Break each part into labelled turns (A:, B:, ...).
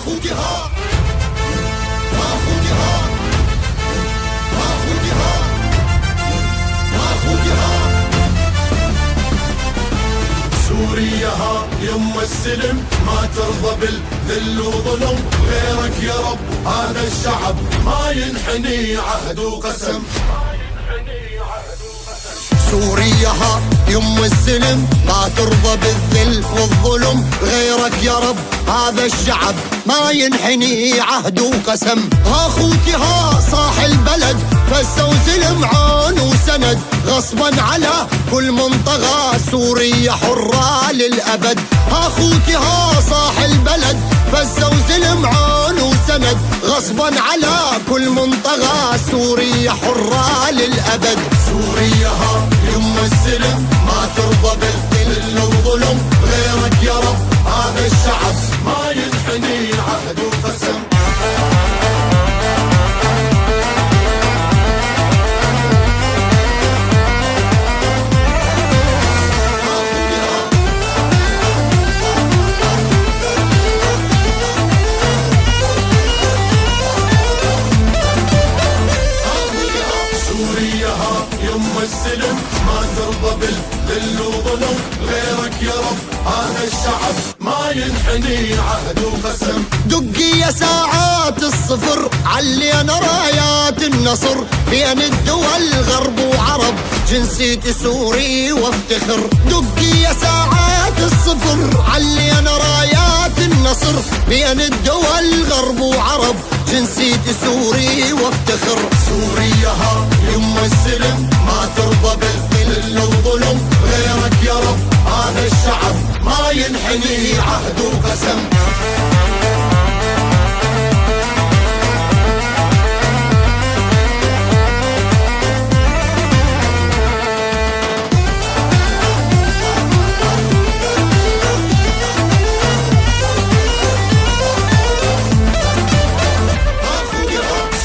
A: اخوك ها اخوك ها اخوك ها اخوك ها سوريا ها يم السلم ما ترضى بالذل وظلم غيرك يا رب هذا الشعب ما ينحني عهد وقسم سوريا ها يم السلم ما ترضى بالذل والظلم غيرك يا رب هذا الشعب ما ينحني عهد وقسم اخوك ها صاح البلد فسه وسلم عون وسند غصبا على كل منطقة سوريا حرة للأبد اخوك ها صاح البلد فسه وسلم عون وسند غصبا على كل منطقة سوريا حرة للأبد سوريا ها يم السلم ما ترضى بالذل والظلم غيرك يا رب هذا الشعب ما ينحني عهد وقسم سوريا ها يم السلم ما ترضى بالذل وظلم غيرك يا رب هذا الشعب ما ينحني عهد وقسم دقي يا ساعات الصفر علينا رايات النصر بين الدول غرب وعرب جنسيتي سوري وافتخر دقي يا ساعات الصفر علينا رايات النصر بين الدول غرب وعرب جنسيتي سوري وافتخر سوريا ها يم السلم ما ترضى بالذل والظلم غيرك يا رب هذا الشعب ما ينحني عهد وقسم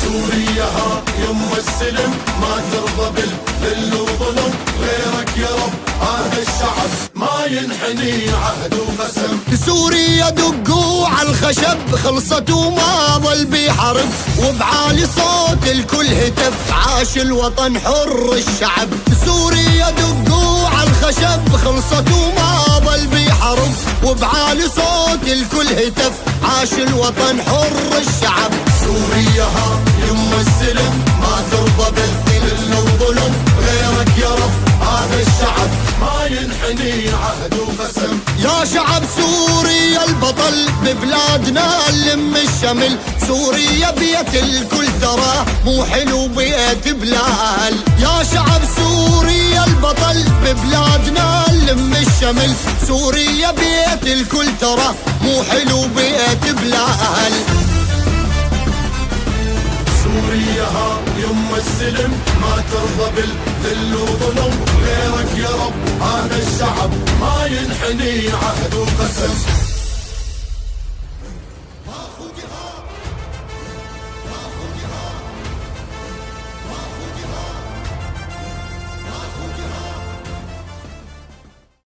A: سوريا ها يم السلم ما ترضى بالذل وظلم غيرك يا رب هذا الشعب ما ينحني عهد وقسم سوريا دقوا على الخشب خلصت وما ظل بحرب وبعالي صوت الكل هتف عاش الوطن حر الشعب سوريا دقوا على الخشب خلصت وما ظل بحرب وبعالي صوت الكل هتف عاش الوطن حر الشعب سوريا ها يم السلم ما ترضى بالذل والظلم غيرك يا رب هذا الشعب ما ينحني عهد وقسم يا شعب سوريا البطل ببلادنا نلم الشمل سوريا بيت الكل ترى مو حلو بيت بلال يا شعب سوريا البطل ببلادنا نلم الشمل سوريا بيت الكل ترى مو حلو بيت بلال سوريا ها يم السلم ما ترضى بالذل وظلم غيرك يا رب هذا الشعب ما ينحني عهد وقسم